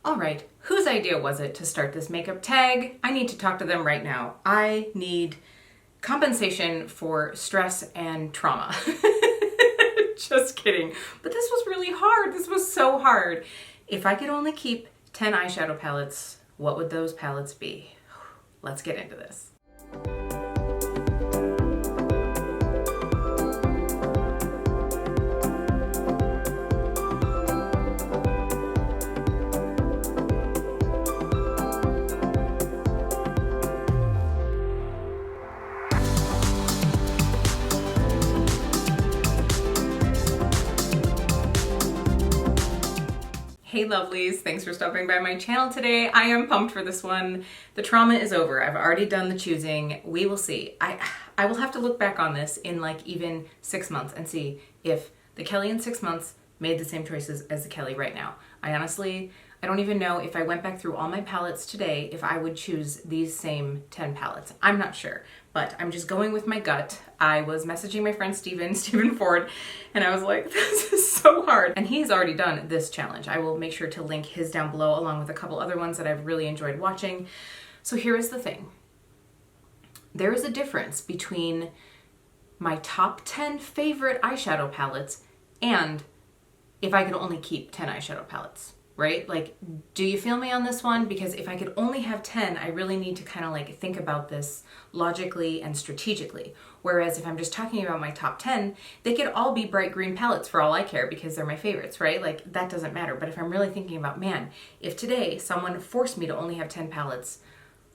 All right, whose idea was it to start this makeup tag? I need to talk to them right now. I need compensation for stress and trauma. Just kidding. But this was really hard. This was so hard. If I could only keep 10 eyeshadow palettes, what would those palettes be? Let's get into this. Hey lovelies, thanks for stopping by my channel today. I am pumped for this one. The trauma is over. I've already done the choosing. We will see. I will have to look back on this in like even 6 months and see if the Kelly in 6 months made the same choices as the Kelly right now. I don't even know if I went back through all my palettes today if I would choose these same 10 palettes. I'm not sure, but I'm just going with my gut. I was messaging my friend Stephen Ford, and I was like, this is so hard. And he's already done this challenge. I will make sure to link his down below along with a couple other ones that I've really enjoyed watching. So here is the thing. There is a difference between my top 10 favorite eyeshadow palettes and if I could only keep 10 eyeshadow palettes. Right? Like, do you feel me on this one? Because if I could only have 10, I really need to kind of like think about this logically and strategically. Whereas if I'm just talking about my top 10, they could all be bright green palettes for all I care because they're my favorites, right? Like, that doesn't matter. But if I'm really thinking about, man, if today someone forced me to only have 10 palettes,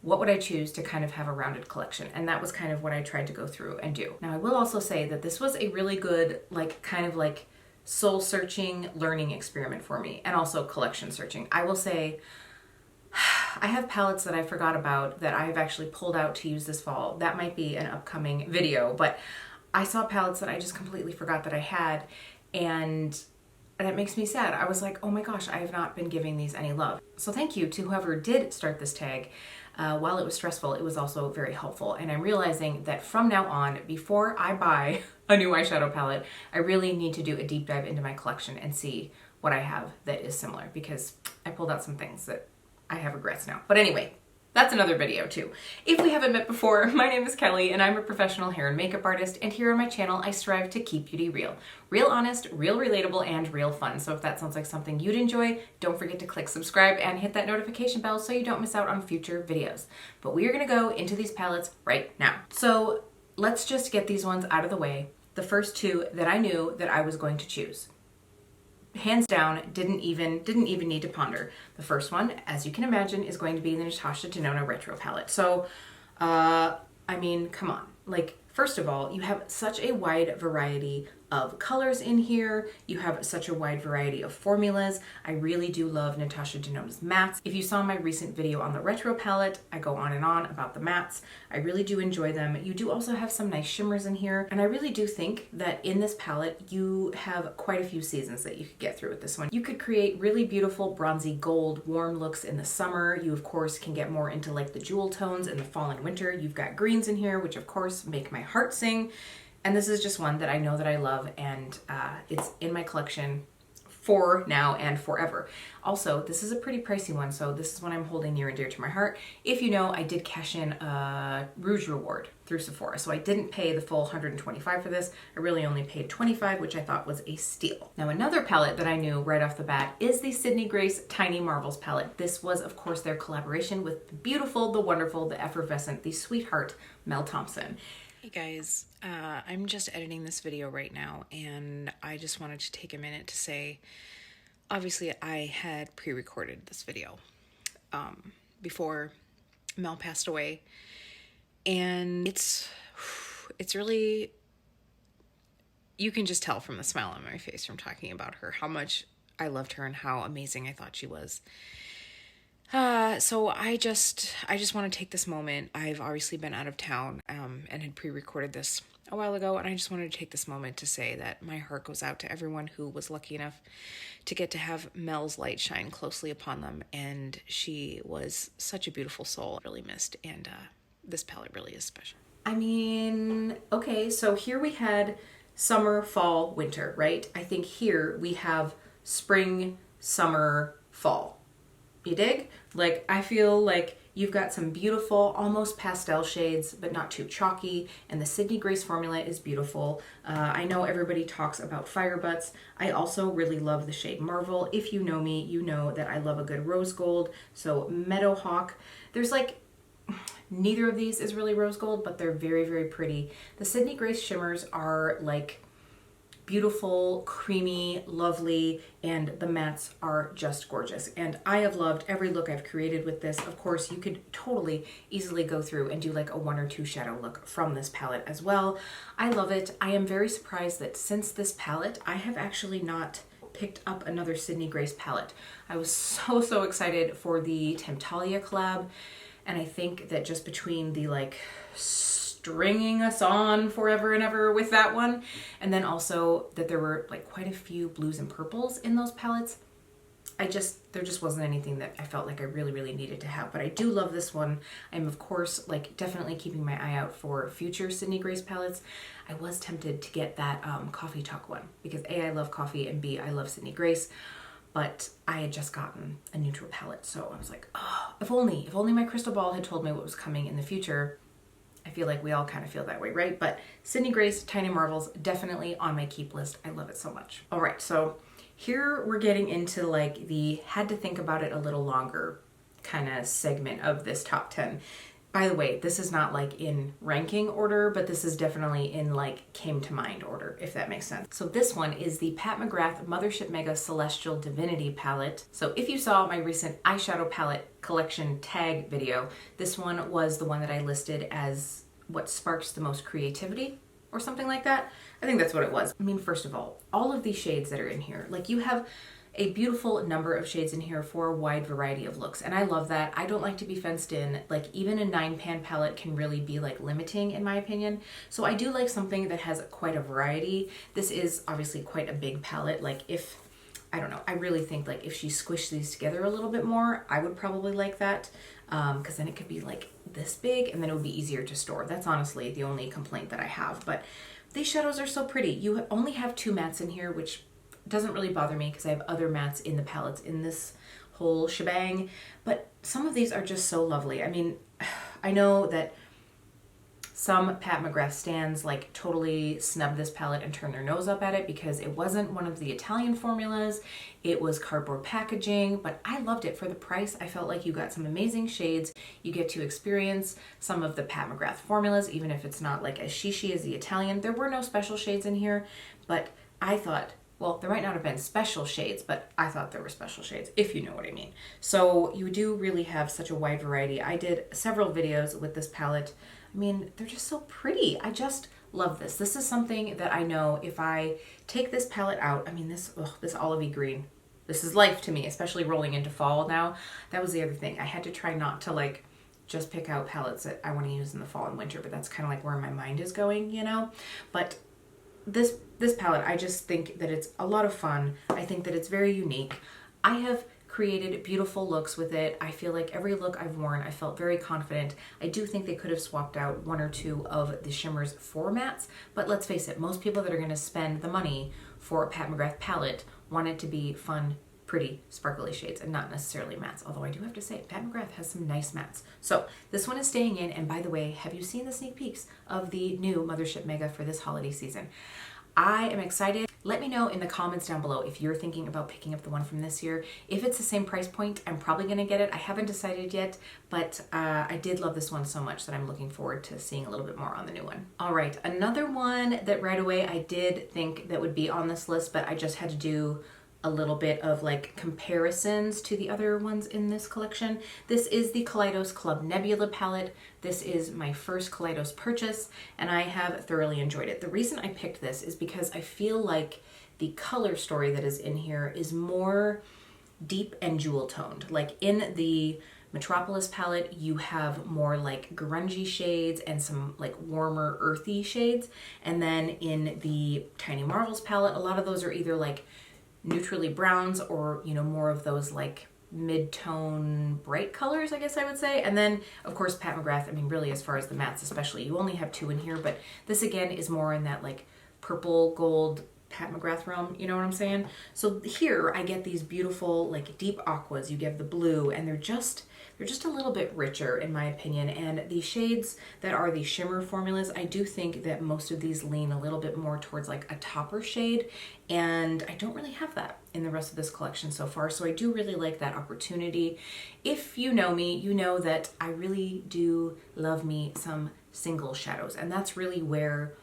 what would I choose to kind of have a rounded collection? And that was kind of what I tried to go through and do. Now, I will also say that this was a really good, like, kind of like soul searching learning experiment for me, and also collection searching. I will say I have palettes that I forgot about that I've actually pulled out to use this fall. That might be an upcoming video, but I saw palettes that I just completely forgot that I had, and that makes me sad. I was like, oh my gosh, I have not been giving these any love. So thank you to whoever did start this tag. While it was stressful, it was also very helpful. And I'm realizing that from now on, before I buy a new eyeshadow palette, I really need to do a deep dive into my collection and see what I have that is similar, because I pulled out some things that I have regrets now. But anyway, that's another video too. If we haven't met before, my name is Kelly and I'm a professional hair and makeup artist, and here on my channel I strive to keep beauty real. Real honest, real relatable, and real fun. So if that sounds like something you'd enjoy, don't forget to click subscribe and hit that notification bell so you don't miss out on future videos. But we are gonna go into these palettes right now. So let's just get these ones out of the way. The first two that I knew that I was going to choose. Hands down, didn't even need to ponder. The first one, as you can imagine, is going to be the Natasha Denona Retro palette. So, I mean, come on. Like, first of all, you have such a wide variety of colors in here. You have such a wide variety of formulas. I really do love Natasha Denona's mattes. If you saw my recent video on the Retro palette, I go on and on about the mattes. I really do enjoy them. You do also have some nice shimmers in here. And I really do think that in this palette, you have quite a few seasons that you could get through with this one. You could create really beautiful bronzy gold, warm looks in the summer. You, of course, can get more into like the jewel tones in the fall and winter. You've got greens in here, which of course make my heart sing. And this is just one that I know that I love, and it's in my collection for now and forever. Also, this is a pretty pricey one, so this is one I'm holding near and dear to my heart. If you know, I did cash in a Rouge reward through Sephora, so I didn't pay the full $125 for this. I really only paid $25, which I thought was a steal. Now, another palette that I knew right off the bat is the Sydney Grace Tiny Marvels palette. This was, of course, their collaboration with the beautiful, the wonderful, the effervescent, the sweetheart Mel Thompson. Hey guys, I'm just editing this video right now, and I just wanted to take a minute to say, obviously I had pre-recorded this video before Mel passed away, and it's really, you can just tell from the smile on my face from talking about her how much I loved her and how amazing I thought she was. So I just want to take this moment. I've obviously been out of town and had pre-recorded this a while ago, and I just wanted to take this moment to say that my heart goes out to everyone who was lucky enough to get to have Mel's light shine closely upon them, and she was such a beautiful soul. Really missed, and this palette really is special. I mean, okay, so here we had summer, fall, winter, right? I think here we have spring, summer, fall. You dig? Like, I feel like you've got some beautiful, almost pastel shades, but not too chalky. And the Sydney Grace formula is beautiful. I know everybody talks about Fire Butts. I also really love the shade Marvel. If you know me, you know that I love a good rose gold. So Meadowhawk. There's like, neither of these is really rose gold, but they're very, very pretty. The Sydney Grace shimmers are like beautiful, creamy, lovely, and the mattes are just gorgeous. And I have loved every look I've created with this. Of course, you could totally easily go through and do like a 1 or 2 shadow look from this palette as well. I love it. I am very surprised that since this palette, I have actually not picked up another Sydney Grace palette. I was so excited for the Temptalia collab, and I think that just between the like stringing us on forever and ever with that one, and then also that there were like quite a few blues and purples in those palettes, there just wasn't anything that I felt like I really needed to have. But I do love this one. I'm of course like definitely keeping my eye out for future Sydney Grace palettes. I was tempted to get that Coffee Talk one because A, I love coffee, and B, I love Sydney Grace. But I had just gotten a neutral palette, so I was like, oh, if only my crystal ball had told me what was coming in the future. I feel like we all kind of feel that way, right? But Sydney Grace Tiny Marvels, definitely on my keep list. I love it so much. All right, so here we're getting into like the had to think about it a little longer kind of segment of this top 10. By the way, this is not like in ranking order, but this is definitely in like came to mind order, if that makes sense. So this one is the Pat McGrath Mothership Mega Celestial Divinity palette. So if you saw my recent eyeshadow palette collection tag video, this one was the one that I listed as what sparks the most creativity or something like that. I think that's what it was. I mean, first of all of these shades that are in here, like you have a beautiful number of shades in here for a wide variety of looks, and I love that. I don't like to be fenced in. Like even a 9-pan palette can really be like limiting in my opinion. So I do like something that has quite a variety. This is obviously quite a big palette. Like if, I don't know, I really think like if she squished these together a little bit more, I would probably like that. Because then it could be like this big and then it would be easier to store. That's honestly the only complaint that I have. But these shadows are so pretty. You only have 2 mattes in here, which doesn't really bother me because I have other mattes in the palettes in this whole shebang. But some of these are just so lovely. I mean, I know that some Pat McGrath stans like totally snub this palette and turn their nose up at it because it wasn't one of the Italian formulas. It was cardboard packaging, but I loved it for the price. I felt like you got some amazing shades. You get to experience some of the Pat McGrath formulas, even if it's not like as shishi as the Italian. There were no special shades in here, but I thought, well, there might not have been special shades, but I thought there were special shades, if you know what I mean. So you do really have such a wide variety. I did several videos with this palette. I mean, they're just so pretty. I just love this. This is something that I know if I take this palette out, I mean, this olivey green, this is life to me, especially rolling into fall now. That was the other thing. I had to try not to like just pick out palettes that I want to use in the fall and winter, but that's kind of like where my mind is going, you know? But this palette, I just think that it's a lot of fun. I think that it's very unique. I have created beautiful looks with it. I feel like every look I've worn, I felt very confident. I do think they could have swapped out 1 or 2 of the shimmers for mattes, but let's face it, most people that are going to spend the money for a Pat McGrath palette want it to be fun, pretty, sparkly shades and not necessarily mattes. Although I do have to say, Pat McGrath has some nice mattes. So this one is staying in, and by the way, have you seen the sneak peeks of the new Mothership Mega for this holiday season? I am excited. Let me know in the comments down below if you're thinking about picking up the one from this year. If it's the same price point, I'm probably going to get it. I haven't decided yet, but I did love this one so much that I'm looking forward to seeing a little bit more on the new one. All right, another one that right away I did think that would be on this list, but I just had to do a little bit of like comparisons to the other ones in this collection. This is the Kaleidos Club Nebula palette. This is my first Kaleidos purchase, and I have thoroughly enjoyed it. The reason I picked this is because I feel like the color story that is in here is more deep and jewel toned. Like in the Metropolis palette, you have more like grungy shades and some like warmer earthy shades. And then in the Tiny Marvels palette, a lot of those are either like neutrally browns or, you know, more of those like mid-tone bright colors, I guess I would say. And then of course Pat McGrath, I mean really as far as the mattes especially, you only have 2 in here, but this again is more in that like purple gold Pat McGrath realm, you know what I'm saying? So here I get these beautiful like deep aquas, you give the blue, and they're just a little bit richer in my opinion. And the shades that are the shimmer formulas, I do think that most of these lean a little bit more towards like a topper shade, and I don't really have that in the rest of this collection so far, so I do really like that opportunity. If you know me, you know that I really do love me some single shadows, and that's really where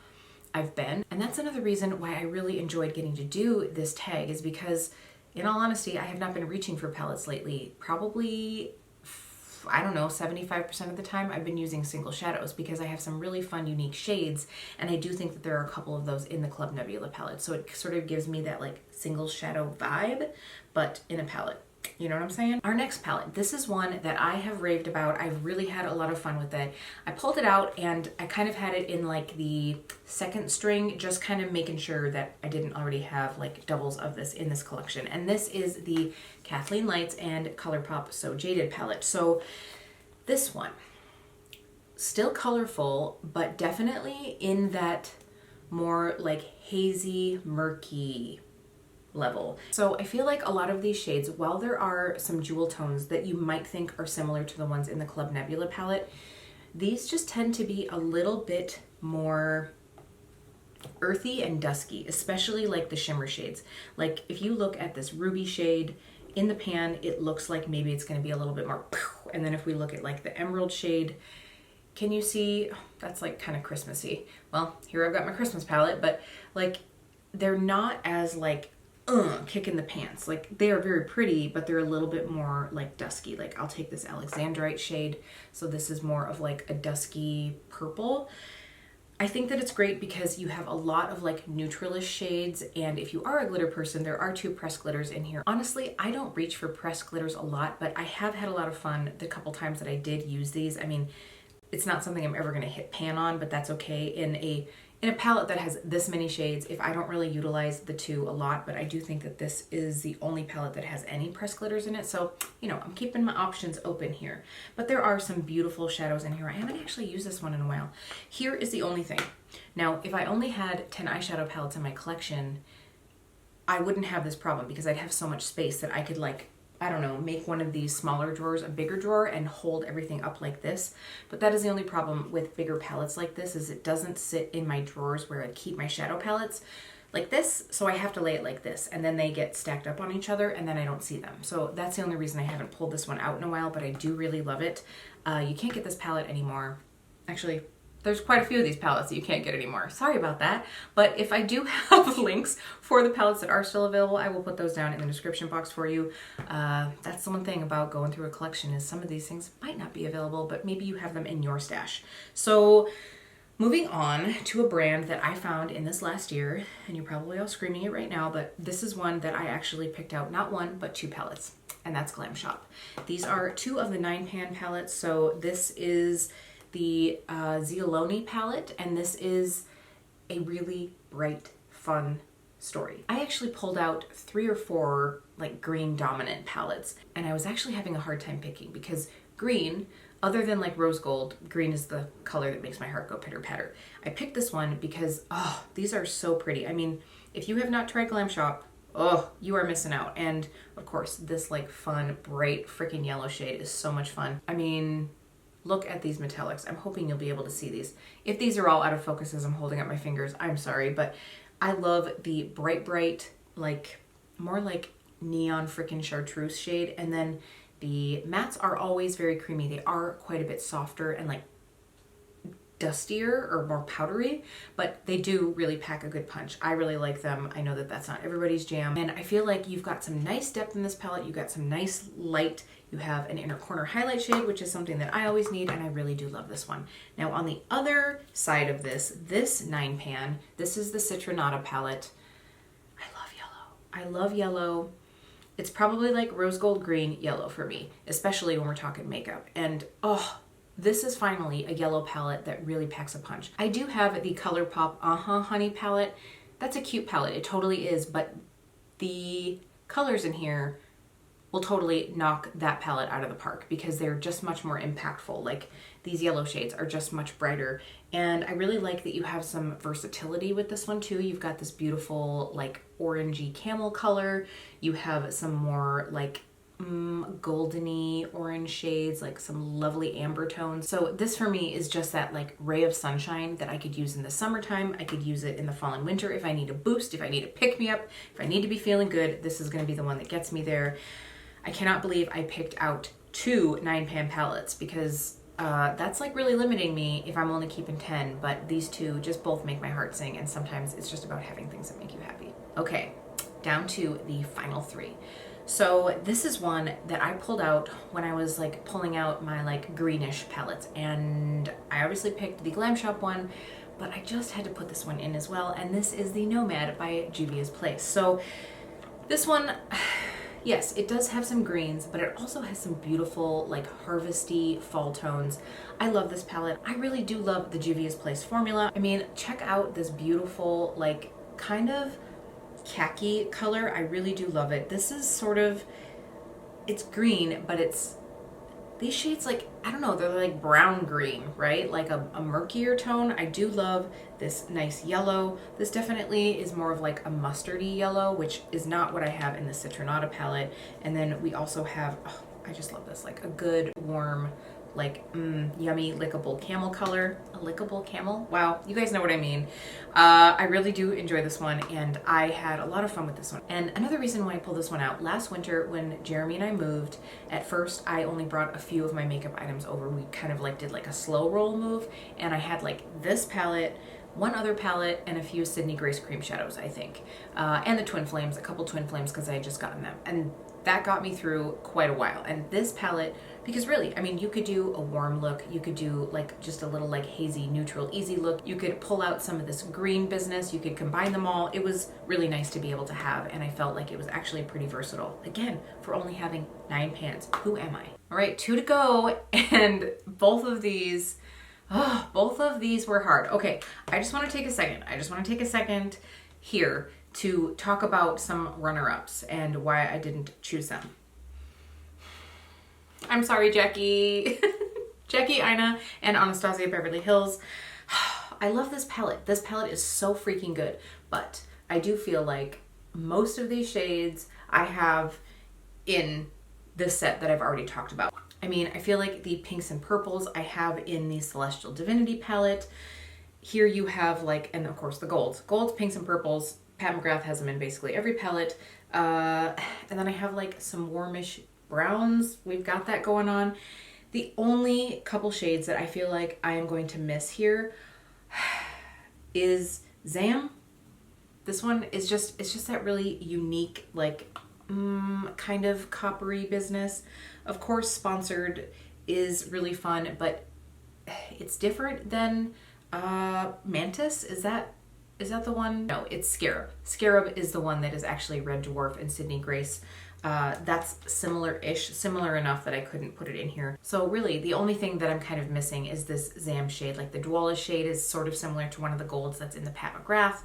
I've been. And that's another reason why I really enjoyed getting to do this tag, is because in all honesty, I have not been reaching for palettes lately. Probably, I don't know, 75% of the time I've been using single shadows because I have some really fun, unique shades, and I do think that there are a couple of those in the Club Nebula palette. So it sort of gives me that like single shadow vibe, but in a palette. You know what I'm saying? Our next palette, this is one that I have raved about. I've really had a lot of fun with it. I pulled it out and I kind of had it in like the second string, just kind of making sure that I didn't already have like doubles of this in this collection. And this is the Kathleen Lights and ColourPop So Jaded palette. So this one, still colorful, but definitely in that more like hazy, murky level. So I feel like a lot of these shades, while there are some jewel tones that you might think are similar to the ones in the Club Nebula palette, these just tend to be a little bit more earthy and dusky, especially like the shimmer shades. Like if you look at this ruby shade in the pan, it looks like maybe it's going to be a little bit more, and then if we look at like the emerald shade, can you see, that's like kind of Christmassy. Well, here I've got my Christmas palette, but like they're not as like kick in the pants. Like they are very pretty, but they're a little bit more like dusky. Like I'll take this Alexandrite shade. So this is more of like a dusky purple. I think that it's great because you have a lot of like neutralish shades, and if you are a glitter person, there are 2 pressed glitters in here. Honestly, I don't reach for pressed glitters a lot, but I have had a lot of fun the couple times that I did use these. I mean, it's not something I'm ever going to hit pan on, but that's okay. In a palette that has this many shades, if I don't really utilize the 2 a lot, but I do think that this is the only palette that has any pressed glitters in it. So, you know, I'm keeping my options open here. But there are some beautiful shadows in here. I haven't actually used this one in a while. Here is the only thing. Now, if I only had 10 eyeshadow palettes in my collection, I wouldn't have this problem because I'd have so much space that I could like, I don't know, make one of these smaller drawers a bigger drawer and hold everything up like this. But that is the only problem with bigger palettes like this, is it doesn't sit in my drawers where I keep my shadow palettes like this. So I have to lay it like this, and then they get stacked up on each other and then I don't see them. So that's the only reason I haven't pulled this one out in a while, but I do really love it. You can't get this palette anymore. Actually, there's quite a few of these palettes that you can't get anymore. Sorry about that. But if I do have links for the palettes that are still available, I will put those down in the description box for you. That's the one thing about going through a collection, is some of these things might not be available, but maybe you have them in your stash. So moving on to a brand that I found in this last year, and you're probably all screaming it right now, but this is one that I actually picked out not 1, but 2 palettes, and that's Glam Shop. These are 2 of the 9-pan palettes. So this is the Zeoloni palette, and this is a really bright, fun story. I actually pulled out 3 or 4 like green dominant palettes, and I was actually having a hard time picking because green, other than like rose gold, green is the color that makes my heart go pitter patter. I picked this one because, oh, these are so pretty. I mean, if you have not tried Glam Shop, oh, you are missing out. And of course, this like fun, bright, freaking yellow shade is so much fun. I mean, look at these metallics. I'm hoping you'll be able to see these. If these are all out of focus as I'm holding up my fingers, I'm sorry, but I love the bright, like more like neon freaking chartreuse shade. And then the mattes are always very creamy. They are quite a bit softer and like dustier or more powdery, but they do really pack a good punch. I really like them. I know that that's not everybody's jam, and I feel like you've got some nice depth in this palette. You've got some nice light. You have an inner corner highlight shade, which is something that I always need, and I really do love this one. Now on the other side of this 9-pan, this is the Citronata palette. I love yellow. I love yellow. It's probably like rose gold green yellow for me, especially when we're talking makeup. And oh, this is finally a yellow palette that really packs a punch. I do have the ColourPop Honey palette. That's a cute palette, it totally is, but the colors in here will totally knock that palette out of the park because they're just much more impactful. Like these yellow shades are just much brighter. And I really like that you have some versatility with this one too. You've got this beautiful like orangey camel color. You have some more like goldeny orange shades, like some lovely amber tones. So this for me is just that like ray of sunshine that I could use in the summertime. I could use it in the fall and winter if I need a boost, if I need a pick me up, if I need to be feeling good. This is going to be the one that gets me there. I cannot believe I picked out 2 9-pan palettes because that's like really limiting me if I'm only keeping 10, but these 2 just both make my heart sing, and sometimes it's just about having things that make you happy. Okay, down to the final 3. So this is one that I pulled out when I was like pulling out my like greenish palettes, and I obviously picked the Glam Shop one, but I just had to put this one in as well, and this is the Nomad by Juvia's Place. So this one, yes, it does have some greens, but it also has some beautiful like harvesty fall tones. I love this palette. I really do love the Juvia's Place formula. I mean, check out this beautiful like kind of khaki color. I really do love it. This is sort of, it's green, but it's these shades like, I don't know, they're like brown green, right? Like a murkier tone. I do love this nice yellow. This definitely is more of like a mustardy yellow, which is not what I have in the Citronata palette. And then we also have, oh, I just love this, like a good warm, like yummy lickable camel color. A lickable camel? Wow, you guys know what I mean. I really do enjoy this one, and I had a lot of fun with this one. And another reason why I pulled this one out, last winter when Jeremy and I moved, at first I only brought a few of my makeup items over. We kind of like did like a slow roll move, and I had like this palette, one other palette, and a few Sydney Grace cream shadows, I think. And the Twin Flames, a couple Twin Flames because I had just gotten them. And that got me through quite a while. And this palette, because really, I mean, you could do a warm look, you could do like just a little like hazy, neutral, easy look. You could pull out some of this green business, you could combine them all. It was really nice to be able to have, and I felt like it was actually pretty versatile. Again, for only having 9 pans, who am I? All right, 2 to go, and both of these were hard. Okay, I just want to take a second here to talk about some runner-ups and why I didn't choose them. I'm sorry, Jackie. Jackie, Ina, and Anastasia Beverly Hills. I love this palette. This palette is so freaking good, but I do feel like most of these shades I have in this set that I've already talked about. I mean, I feel like the pinks and purples I have in the Celestial Divinity palette. Here you have like, and of course the golds. Golds, pinks, and purples. Pat McGrath has them in basically every palette. And then I have like some warmish browns. We've got that going on. The only couple shades that I feel like I am going to miss here is Zam. This one is just, it's just that really unique, like kind of coppery business. Of course, Sponsored is really fun, but it's different than Mantis. Is that the one? No, it's Scarab. Scarab is the one that is actually Red Dwarf and Sydney Grace. That's similar-ish, similar enough that I couldn't put it in here. So really, the only thing that I'm kind of missing is this Zam shade. Like the Dwala shade is sort of similar to one of the golds that's in the Pat McGrath.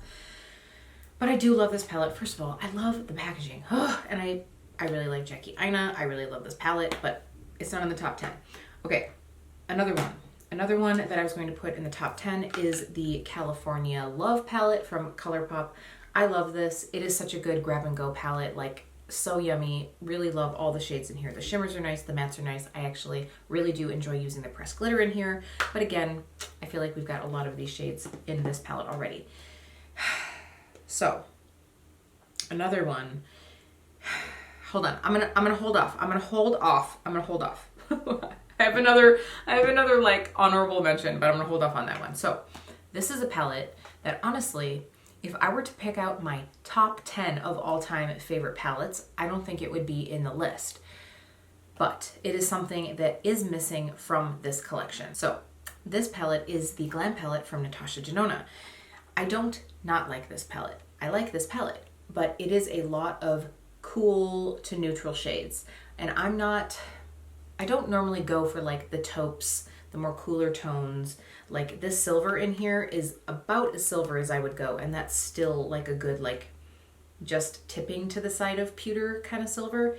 But I do love this palette. First of all, I love the packaging. And I really like Jackie Ina. I really love this palette, but it's not in the top 10. Okay, another one. Another one that I was going to put in the top 10 is the California Love palette from ColourPop. I love this. It is such a good grab and go palette, like so yummy. Really love all the shades in here. The shimmers are nice, the mattes are nice. I actually really do enjoy using the pressed glitter in here. But again, I feel like we've got a lot of these shades in this palette already. So, another one. Hold on, I'm gonna hold off. I'm gonna hold off. I have another like honorable mention, but I'm gonna hold off on that one. So this is a palette that honestly, if I were to pick out my top 10 of all time favorite palettes, I don't think it would be in the list. But it is something that is missing from this collection. So this palette is the Glam palette from Natasha Denona. I don't not like this palette. I like this palette, but it is a lot of cool to neutral shades. And I don't normally go for like the taupes, the more cooler tones. Like this silver in here is about as silver as I would go, and that's still like a good, like just tipping to the side of pewter kind of silver.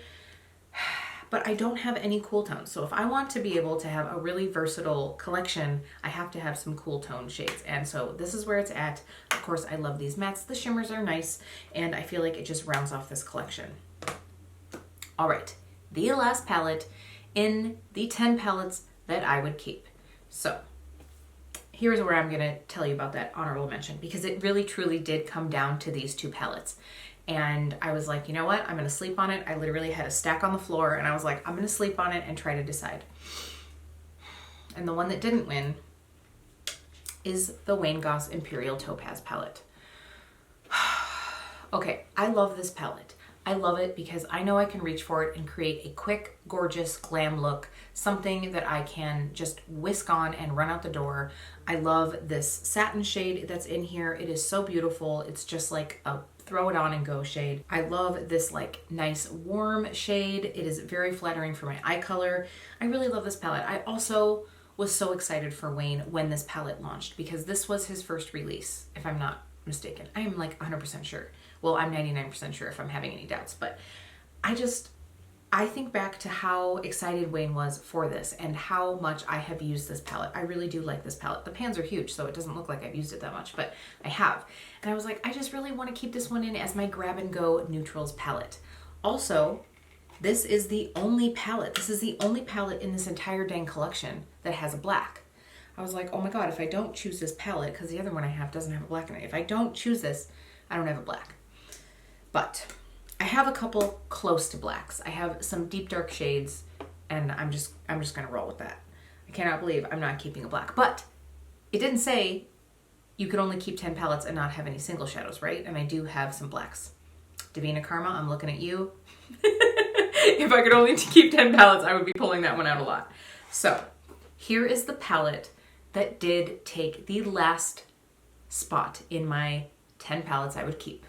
but I don't have any cool tones. So if I want to be able to have a really versatile collection, I have to have some cool tone shades. And so this is where it's at. Of course, I love these mattes. The shimmers are nice, and I feel like it just rounds off this collection. All right, the last palette in the 10 palettes that I would keep. So here's where I'm gonna tell you about that honorable mention, because it really truly did come down to these two palettes. And I was like, you know what? I'm gonna sleep on it. I literally had a stack on the floor and I was like, I'm gonna sleep on it and try to decide. And the one that didn't win is the Wayne Goss Imperial Topaz palette. Okay, I love this palette. I love it because I know I can reach for it and create a quick, gorgeous glam look, something that I can just whisk on and run out the door. I love this satin shade that's in here. It is so beautiful. It's just like a throw it on and go shade. I love this like nice warm shade. It is very flattering for my eye color. I really love this palette. I also was so excited for Wayne when this palette launched because this was his first release, if I'm not mistaken. I am like 100% sure. Well, I'm 99% sure if I'm having any doubts, but I think back to how excited Wayne was for this and how much I have used this palette. I really do like this palette. The pans are huge, so it doesn't look like I've used it that much, but I have. And I was like, I just really want to keep this one in as my grab and go neutrals palette. Also, this is the only palette. This is the only palette in this entire dang collection that has a black. I was like, oh my God, if I don't choose this palette, because the other one I have doesn't have a black in it. If I don't choose this, I don't have a black. But I have a couple close to blacks. I have some deep dark shades, and I'm just gonna roll with that. I cannot believe I'm not keeping a black. But it didn't say you could only keep 10 palettes and not have any single shadows, right? And I do have some blacks. Divina Karma, I'm looking at you. If I could only keep 10 palettes, I would be pulling that one out a lot. So here is the palette that did take the last spot in my 10 palettes I would keep.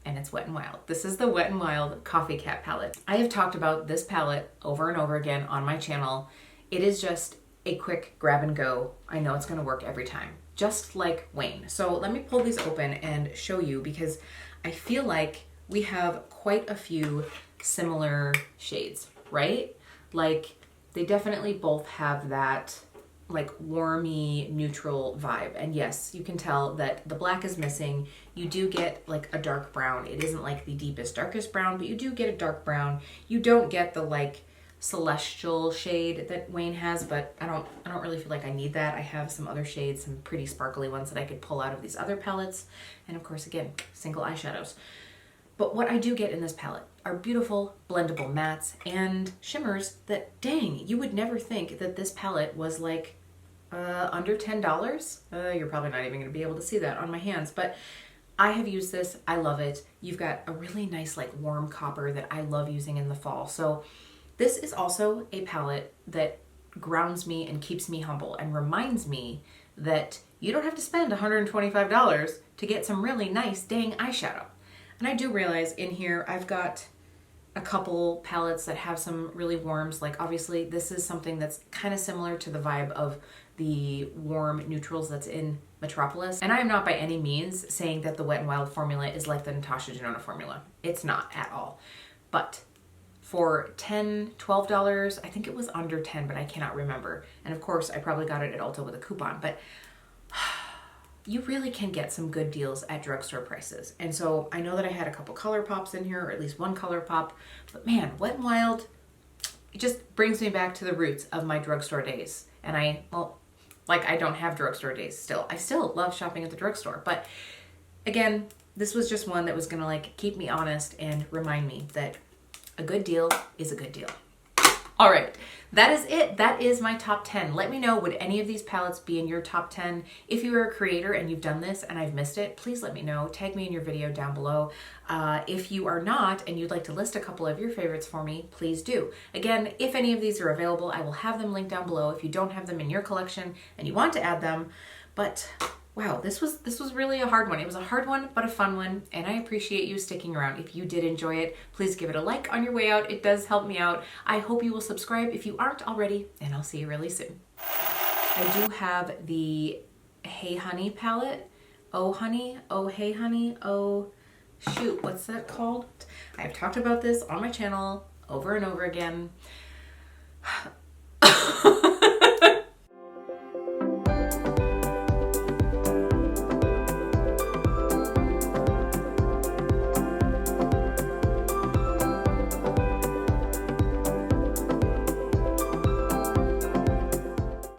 And it's Wet n Wild. This is the Wet n Wild Coffee Cat palette. I have talked about this palette over and over again on my channel. It is just a quick grab and go. I know it's gonna work every time, just like Wayne. So let me pull these open and show you because I feel like we have quite a few similar shades, right? Like they definitely both have that like warmy neutral vibe. And yes, you can tell that the black is missing. You do get like a dark brown. It isn't like the deepest, darkest brown, but you do get a dark brown. You don't get the like celestial shade that Wayne has, but I don't really feel like I need that. I have some other shades, some pretty sparkly ones that I could pull out of these other palettes. And of course, again, single eyeshadows. But what I do get in this palette are beautiful blendable mattes and shimmers that, dang, you would never think that this palette was like under $10. You're probably not even going to be able to see that on my hands, but I have used this. I love it. You've got a really nice like warm copper that I love using in the fall. So this is also a palette that grounds me and keeps me humble and reminds me that you don't have to spend $125 to get some really nice dang eyeshadow. And I do realize in here I've got a couple palettes that have some really warms. Like obviously this is something that's kind of similar to the vibe of the warm neutrals that's in Metropolis. And I am not by any means saying that the Wet n Wild formula is like the Natasha Denona formula. It's not at all. But for $10, $12, I think it was under 10, but I cannot remember. And of course I probably got it at Ulta with a coupon, but you really can get some good deals at drugstore prices. And so I know that I had a couple color pops in here, or at least one color pop, but man, Wet n Wild, it just brings me back to the roots of my drugstore days. And I don't have drugstore days still. I still love shopping at the drugstore, but again, this was just one that was gonna like keep me honest and remind me that a good deal is a good deal. All right, that is it. That is my top 10. Let me know, would any of these palettes be in your top 10? If you are a creator and you've done this and I've missed it, please let me know. Tag me in your video down below. If you are not and you'd like to list a couple of your favorites for me, please do. Again, if any of these are available, I will have them linked down below if you don't have them in your collection and you want to add them. But wow, this was really a hard one. It was a hard one, but a fun one, and I appreciate you sticking around. If you did enjoy it, please give it a like on your way out. It does help me out. I hope you will subscribe if you aren't already, and I'll see you really soon. I do have the Hey Honey palette. Oh Honey, oh Hey Honey, oh shoot, what's that called? I have talked about this on my channel over and over again.